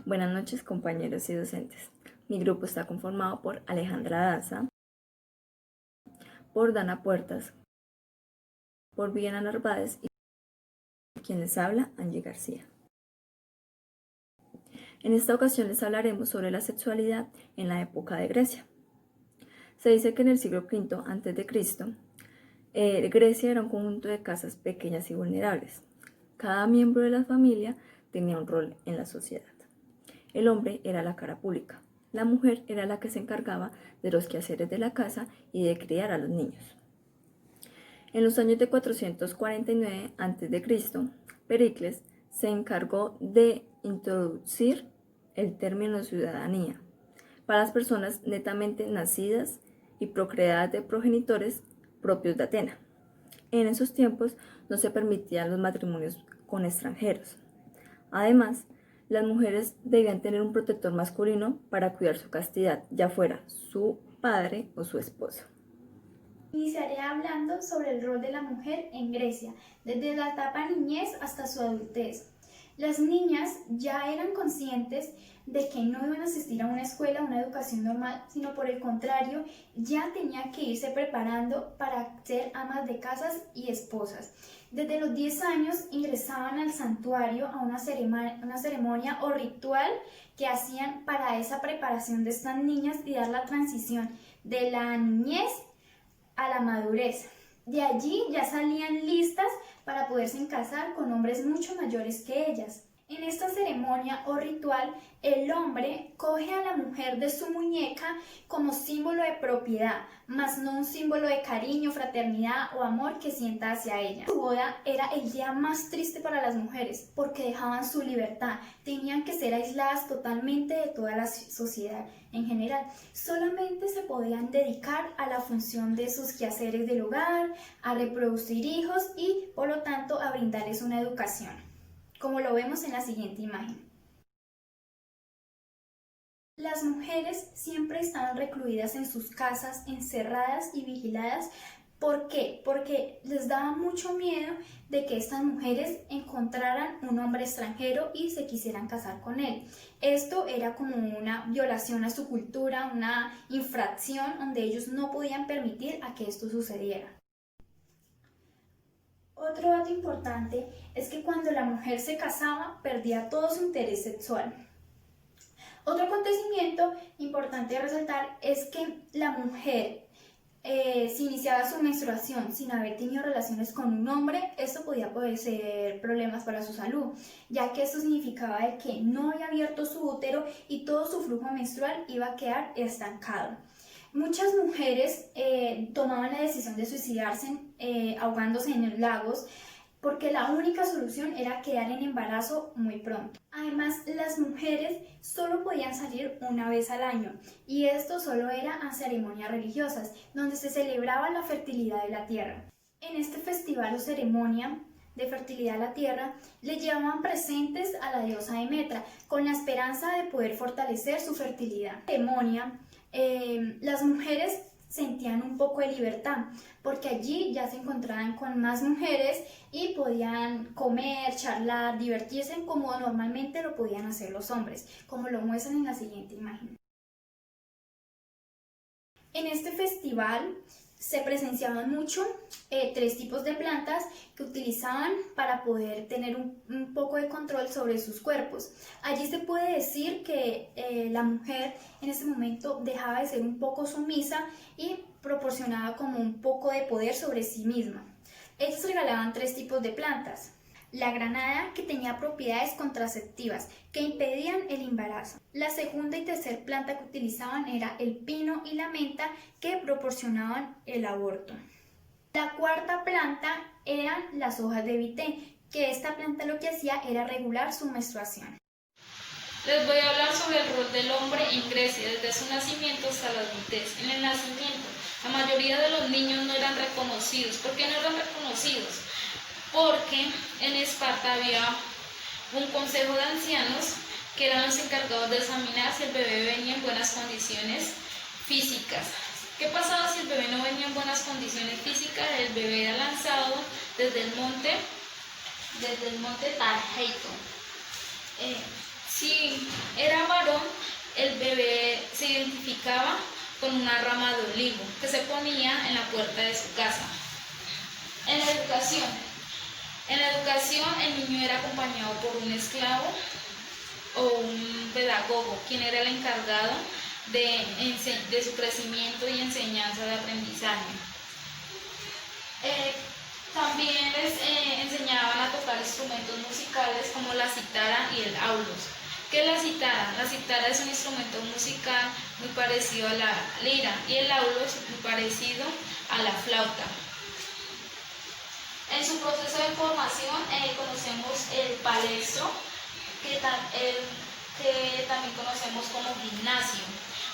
Buenas noches, compañeros y docentes. Mi grupo está conformado por Alejandra Daza, por Dana Puertas, por Viviana Narváez y quien les habla, Angie García. En esta ocasión les hablaremos sobre la sexualidad en la época de Grecia. Se dice que en el siglo V a.C., Grecia era un conjunto de casas pequeñas y vulnerables. Cada miembro de la familia tenía un rol en la sociedad. El hombre era la cara pública. La mujer era la que se encargaba de los quehaceres de la casa y de criar a los niños. En los años de 449 a.C., Pericles se encargó de introducir el término ciudadanía para las personas netamente nacidas y procreadas de progenitores propios de Atenas. En esos tiempos no se permitían los matrimonios con extranjeros. Además, las mujeres debían tener un protector masculino para cuidar su castidad, ya fuera su padre o su esposo. Iniciaré hablando sobre el rol de la mujer en Grecia, desde la etapa niñez hasta su adultez. Las niñas ya eran conscientes de que no iban a asistir a una escuela, a una educación normal, sino por el contrario, ya tenían que irse preparando para ser amas de casas y esposas. Desde los 10 años ingresaban al santuario a una ceremonia o ritual que hacían para esa preparación de estas niñas y dar la transición de la niñez a la madurez. De allí ya salían listas para poderse casar con hombres mucho mayores que ellas. En esta ceremonia o ritual, el hombre coge a la mujer de su muñeca como símbolo de propiedad, mas no un símbolo de cariño, fraternidad o amor que sienta hacia ella. Su boda era el día más triste para las mujeres porque dejaban su libertad, tenían que ser aisladas totalmente de toda la sociedad en general. Solamente se podían dedicar a la función de sus quehaceres del hogar, a reproducir hijos y, por lo tanto, a brindarles una educación, como lo vemos en la siguiente imagen. Las mujeres siempre estaban recluidas en sus casas, encerradas y vigiladas. ¿Por qué? Porque les daba mucho miedo de que estas mujeres encontraran un hombre extranjero y se quisieran casar con él. Esto era como una violación a su cultura, una infracción donde ellos no podían permitir a que esto sucediera. Otro dato importante es que cuando la mujer se casaba, perdía todo su interés sexual. Otro acontecimiento importante de resaltar es que la mujer, si iniciaba su menstruación sin haber tenido relaciones con un hombre, esto podía ser problemas para su salud, ya que esto significaba de que no había abierto su útero y todo su flujo menstrual iba a quedar estancado. Muchas mujeres tomaban la decisión de suicidarse ahogándose en los lagos porque la única solución era quedar en embarazo muy pronto. Además, las mujeres solo podían salir una vez al año y esto solo era a ceremonias religiosas, donde se celebraba la fertilidad de la tierra. En este festival o ceremonia de fertilidad de la tierra, le llevaban presentes a la diosa Demetra con la esperanza de poder fortalecer su fertilidad. En la ceremonia, las mujeres sentían un poco de libertad porque allí ya se encontraban con más mujeres y podían comer, charlar, divertirse como normalmente lo podían hacer los hombres, como lo muestran en la siguiente imagen. En este festival se presenciaban mucho 3 tipos de plantas que utilizaban para poder tener un poco de control sobre sus cuerpos. Allí se puede decir que la mujer en ese momento dejaba de ser un poco sumisa y proporcionaba como un poco de poder sobre sí misma. Ellos regalaban 3 tipos de plantas. La granada, que tenía propiedades contraceptivas que impedían el embarazo. La segunda y tercera planta que utilizaban era el pino y la menta, que proporcionaban el aborto. La cuarta planta eran las hojas de vité, que esta planta lo que hacía era regular su menstruación. Les voy a hablar sobre el rol del hombre en Grecia, desde su nacimiento hasta la adultez. En el nacimiento, la mayoría de los niños no eran reconocidos. ¿Por qué no eran reconocidos? Porque en Esparta había un consejo de ancianos que eran los encargados de examinar si el bebé venía en buenas condiciones físicas. ¿Qué pasaba si el bebé no venía en buenas condiciones físicas? El bebé era lanzado desde el monte Tarheito. Si el bebé se identificaba con una rama de olivo que se ponía en la puerta de su casa. En la educación el niño era acompañado por un esclavo o un pedagogo, quien era el encargado de su crecimiento y enseñanza de aprendizaje. También les enseñaban a tocar instrumentos musicales como la cítara y el aulos. ¿Qué es la cítara? La cítara es un instrumento musical muy parecido a la lira y el aulos muy parecido a la flauta. En su proceso de formación conocemos el palestro, que también conocemos como gimnasio.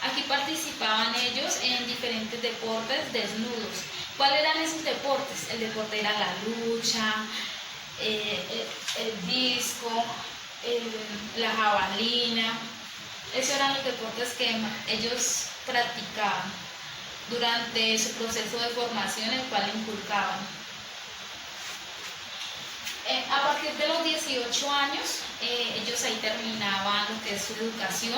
Aquí participaban ellos en diferentes deportes desnudos. ¿Cuáles eran esos deportes? El deporte era la lucha, el disco, la jabalina. Esos eran los deportes que ellos practicaban durante su proceso de formación, el cual inculcaban. A partir de los 18 años, ellos ahí terminaban lo que es su educación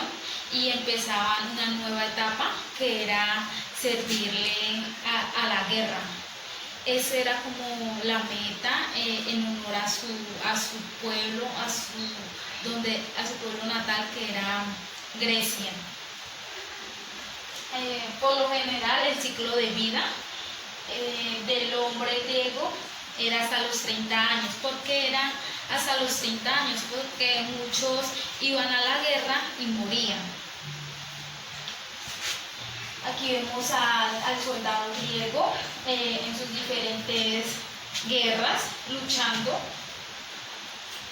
y empezaban una nueva etapa que era servirle a la guerra. Esa era como la meta en honor a su pueblo, a su pueblo natal, que era Grecia. Por lo general, el ciclo de vida del hombre griego era hasta los 30 años. ¿Por qué era hasta los 30 años? Porque muchos iban a la guerra y morían. Aquí vemos al soldado griego en sus diferentes guerras, luchando.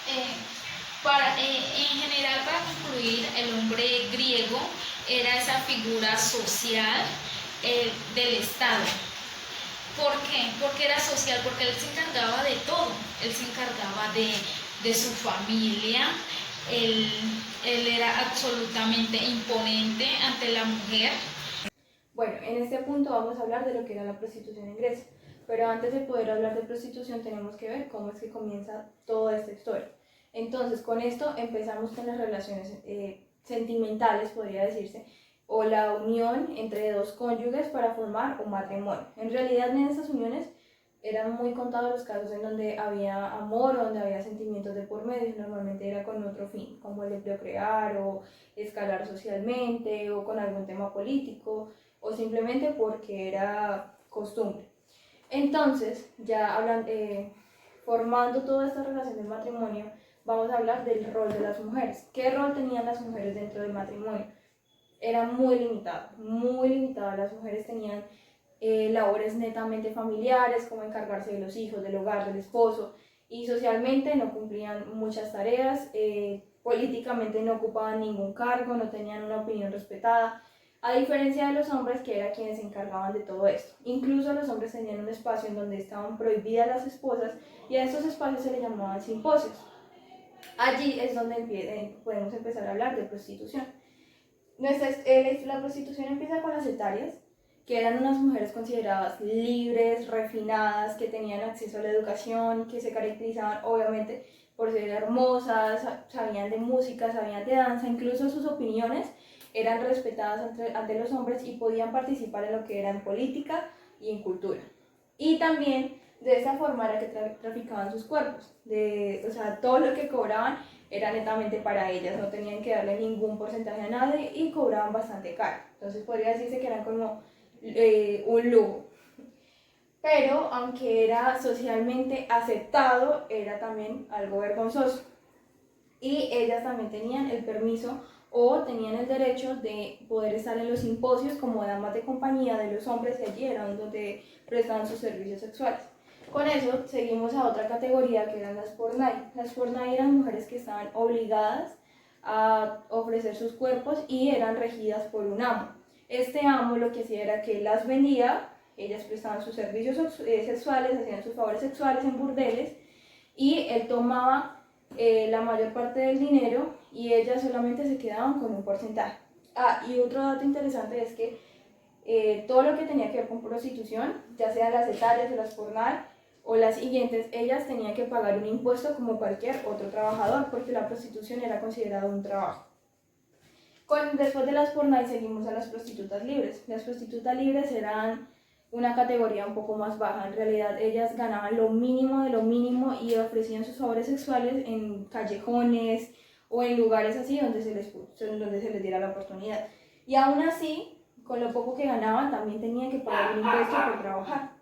En general, para concluir, el hombre griego era esa figura social del Estado. ¿Por qué? Porque era social, porque él se encargaba de todo. Él se encargaba de su familia. Él era absolutamente imponente ante la mujer. Bueno, en este punto vamos a hablar de lo que era la prostitución en Grecia, pero antes de poder hablar de prostitución tenemos que ver cómo es que comienza toda esta historia. Entonces, con esto empezamos con las relaciones sentimentales, podría decirse, o la unión entre dos cónyuges para formar un matrimonio. En realidad, en esas uniones eran muy contados los casos en donde había amor o donde había sentimientos de por medio. Normalmente era con otro fin, como el de procrear o escalar socialmente o con algún tema político o simplemente porque era costumbre. Entonces, ya formando toda esta relación del matrimonio, vamos a hablar del rol de las mujeres. ¿Qué rol tenían las mujeres dentro del matrimonio? Era muy limitado, muy limitado. Las mujeres tenían labores netamente familiares, como encargarse de los hijos, del hogar, del esposo, y socialmente no cumplían muchas tareas, políticamente no ocupaban ningún cargo, no tenían una opinión respetada, a diferencia de los hombres, que eran quienes se encargaban de todo esto. Incluso los hombres tenían un espacio en donde estaban prohibidas las esposas, y a estos espacios se les llamaban simposios. Allí es donde podemos empezar a hablar de prostitución. La prostitución empieza con las etarias, que eran unas mujeres consideradas libres, refinadas, que tenían acceso a la educación, que se caracterizaban obviamente por ser hermosas, sabían de música, sabían de danza, incluso sus opiniones eran respetadas ante los hombres y podían participar en lo que era en política y en cultura. Y también de esa forma era que traficaban sus cuerpos, o sea, todo lo que cobraban era netamente para ellas, no tenían que darle ningún porcentaje a nadie y cobraban bastante caro. Entonces podría decirse que eran como un lujo. Pero aunque era socialmente aceptado, era también algo vergonzoso. Y ellas también tenían el permiso o tenían el derecho de poder estar en los simposios como damas de compañía de los hombres, que allí eran donde prestaban sus servicios sexuales. Con eso seguimos a otra categoría, que eran las pornai. Las pornai eran mujeres que estaban obligadas a ofrecer sus cuerpos y eran regidas por un amo. Este amo lo que hacía era que las vendía, ellas prestaban sus servicios sexuales, hacían sus favores sexuales en burdeles, y él tomaba la mayor parte del dinero y ellas solamente se quedaban con un porcentaje. Y otro dato interesante es que todo lo que tenía que ver con prostitución, ya sea las etarias o las pornai o las siguientes, ellas tenían que pagar un impuesto como cualquier otro trabajador, porque la prostitución era considerada un trabajo. Después de las pornai seguimos a las prostitutas libres. Las prostitutas libres eran una categoría un poco más baja. En realidad ellas ganaban lo mínimo de lo mínimo y ofrecían sus favores sexuales en callejones o en lugares así donde se les diera la oportunidad. Y aún así, con lo poco que ganaban, también tenían que pagar un impuesto por trabajar.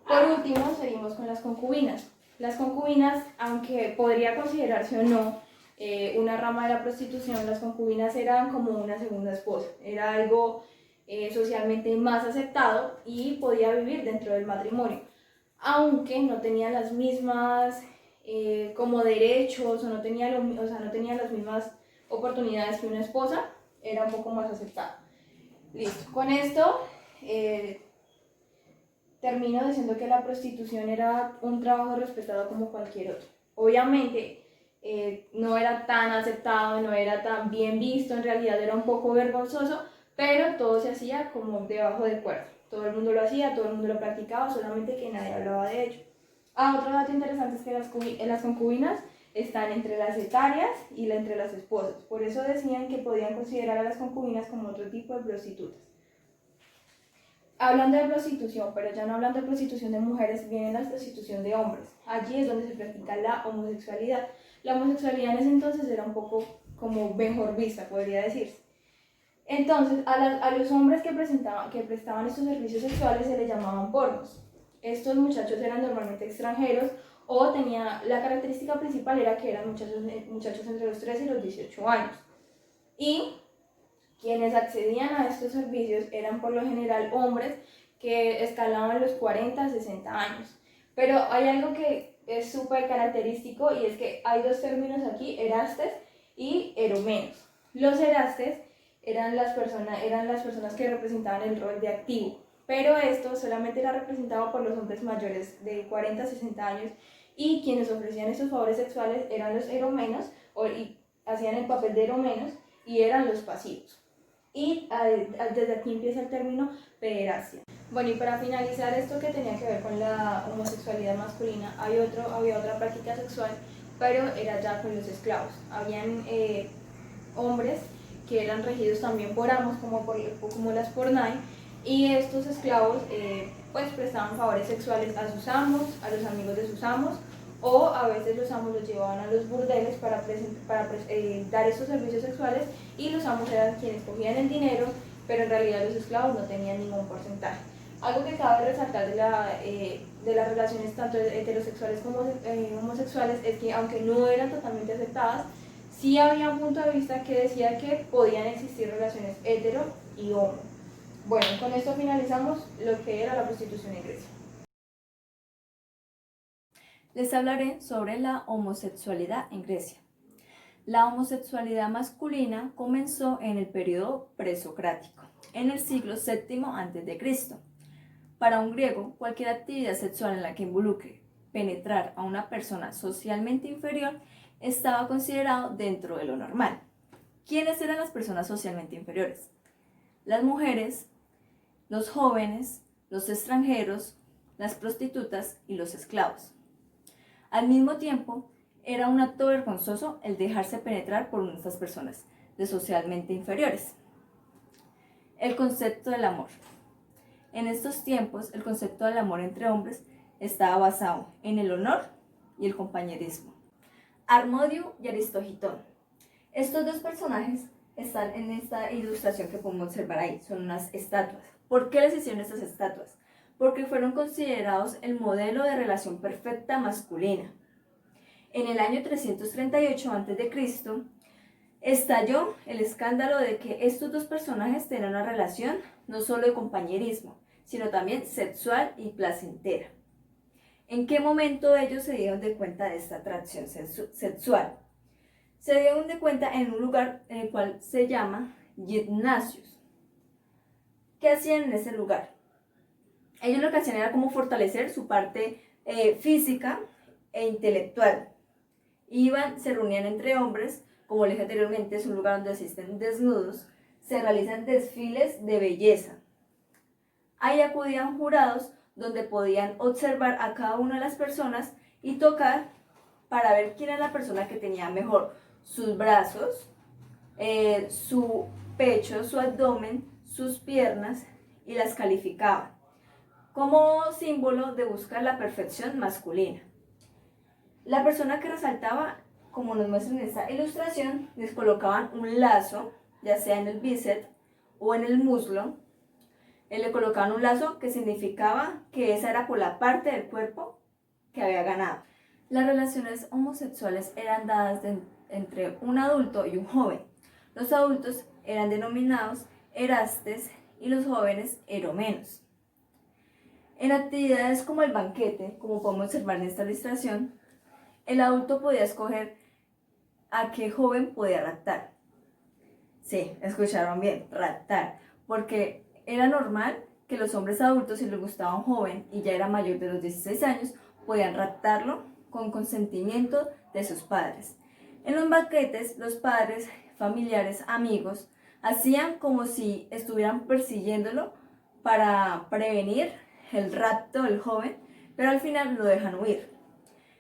Por último, seguimos con las concubinas. Las concubinas, aunque podría considerarse o no una rama de la prostitución, las concubinas eran como una segunda esposa. Era algo socialmente más aceptado y podía vivir dentro del matrimonio, aunque no tenía las mismas como derechos o no tenía las mismas oportunidades que una esposa, era un poco más aceptado. Listo, con esto termino diciendo que la prostitución era un trabajo respetado como cualquier otro. Obviamente no era tan aceptado, no era tan bien visto, en realidad era un poco vergonzoso, pero todo se hacía como debajo del cuerda. Todo el mundo lo hacía, todo el mundo lo practicaba, solamente que nadie hablaba de ello. Otro dato interesante es que las concubinas están entre las etarias y entre las esposas. Por eso decían que podían considerar a las concubinas como otro tipo de prostitutas. Hablando de prostitución, pero ya no hablando de prostitución de mujeres, viene la prostitución de hombres. Allí es donde se practica la homosexualidad. La homosexualidad en ese entonces era un poco como mejor vista, podría decirse. Entonces, a los hombres que prestaban estos servicios sexuales se les llamaban pornos. Estos muchachos eran normalmente extranjeros o la característica principal era que eran muchachos entre los 13 y los 18 años. Y quienes accedían a estos servicios eran por lo general hombres que escalaban los 40 a 60 años. Pero hay algo que es súper característico y es que hay dos términos aquí, erastes y eromenos. Los erastes eran las personas que representaban el rol de activo, pero esto solamente era representado por los hombres mayores de 40 a 60 años y quienes ofrecían estos favores sexuales eran los eromenos y hacían el papel de eromenos y eran los pasivos. Y desde aquí empieza el término pederastia. Bueno, y para finalizar esto que tenía que ver con la homosexualidad masculina, había otra práctica sexual, pero era ya con los esclavos. Habían hombres que eran regidos también por amos, como las pornai, y estos esclavos pues prestaban favores sexuales a sus amos, a los amigos de sus amos, o a veces los amos los llevaban a los burdeles para dar estos servicios sexuales y los amos eran quienes cogían el dinero, pero en realidad los esclavos no tenían ningún porcentaje. Algo que cabe resaltar de las relaciones tanto heterosexuales como homosexuales es que aunque no eran totalmente aceptadas, sí había un punto de vista que decía que podían existir relaciones hetero y homo. Bueno, con esto finalizamos lo que era la prostitución en Grecia. Les hablaré sobre la homosexualidad en Grecia. La homosexualidad masculina comenzó en el periodo presocrático, en el siglo VII a.C. Para un griego, cualquier actividad sexual en la que involucre penetrar a una persona socialmente inferior estaba considerado dentro de lo normal. ¿Quiénes eran las personas socialmente inferiores? Las mujeres, los jóvenes, los extranjeros, las prostitutas y los esclavos. Al mismo tiempo, era un acto vergonzoso el dejarse penetrar por una de estas personas de socialmente inferiores. El concepto del amor. En estos tiempos, el concepto del amor entre hombres estaba basado en el honor y el compañerismo. Harmodio y Aristogitón. Estos dos personajes están en esta ilustración que podemos observar ahí, son unas estatuas. ¿Por qué les hicieron estas estatuas? Porque fueron considerados el modelo de relación perfecta masculina. En el año 338 a.C. estalló el escándalo de que estos dos personajes tenían una relación no solo de compañerismo, sino también sexual y placentera. ¿En qué momento ellos se dieron de cuenta de esta atracción sexual? Se dieron de cuenta en un lugar en el cual se llama gimnasios. ¿Qué hacían en ese lugar? Ellos lo que hacían era como fortalecer su parte física e intelectual. Se reunían entre hombres, como les dije anteriormente, es un lugar donde asisten desnudos, se realizan desfiles de belleza. Ahí acudían jurados donde podían observar a cada una de las personas y tocar para ver quién era la persona que tenía mejor sus brazos, su pecho, su abdomen, sus piernas y las calificaban como símbolo de buscar la perfección masculina. La persona que resaltaba, como nos muestra en esta ilustración, les colocaban un lazo, ya sea en el bíceps o en el muslo. Le colocaban un lazo que significaba que esa era por la parte del cuerpo que había ganado. Las relaciones homosexuales eran dadas entre un adulto y un joven. Los adultos eran denominados erastes y los jóvenes eromenos. En actividades como el banquete, como podemos observar en esta ilustración, el adulto podía escoger a qué joven podía raptar. Sí, escucharon bien, raptar, porque era normal que los hombres adultos, si les gustaba un joven y ya era mayor de los 16 años, podían raptarlo con consentimiento de sus padres. En los banquetes, los padres, familiares, amigos, hacían como si estuvieran persiguiéndolo para prevenir el rapto del joven, pero al final lo dejan huir.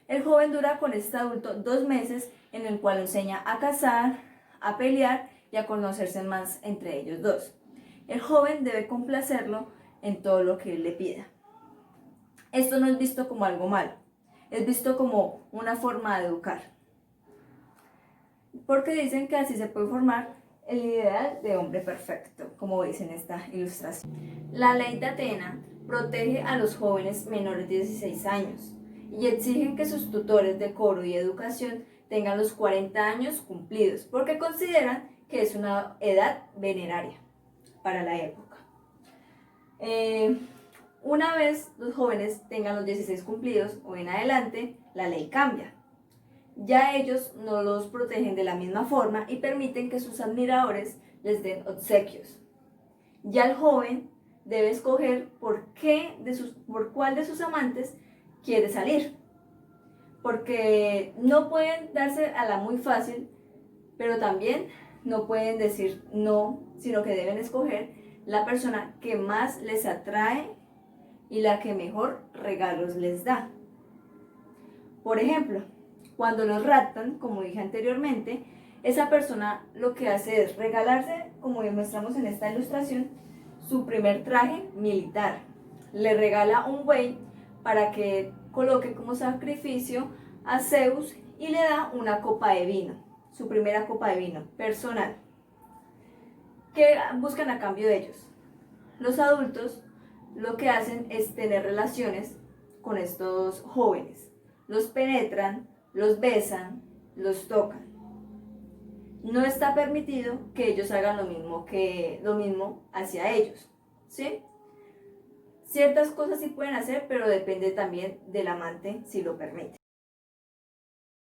El joven dura con este adulto 2 meses, en el cual enseña a cazar, a pelear y a conocerse más entre ellos dos. El joven debe complacerlo en todo lo que él le pida. Esto no es visto como algo malo, es visto como una forma de educar, porque dicen que así se puede formar el ideal de hombre perfecto, como veis en esta ilustración. La ley de Atenas protege a los jóvenes menores de 16 años y exigen que sus tutores de coro y educación tengan los 40 años cumplidos, porque consideran que es una edad veneraria para la época. Una vez los jóvenes tengan los 16 cumplidos o en adelante, la ley cambia. Ya ellos no los protegen de la misma forma y permiten que sus admiradores les den obsequios. Ya el joven debe escoger por cuál de sus amantes quiere salir, porque no pueden darse a la muy fácil, pero también no pueden decir no, sino que deben escoger la persona que más les atrae y la que mejor regalos les da. Por ejemplo, cuando los raptan, como dije anteriormente, esa persona lo que hace es regalarse, como demostramos en esta ilustración, su primer traje militar. Le regala un buey para que coloque como sacrificio a Zeus y le da una copa de vino, su primera copa de vino personal. ¿Qué buscan a cambio de ellos? Los adultos lo que hacen es tener relaciones con estos jóvenes. Los penetran, los besan, los tocan. No está permitido que ellos hagan lo mismo hacia ellos, ¿sí? Ciertas cosas sí pueden hacer, pero depende también del amante si lo permite.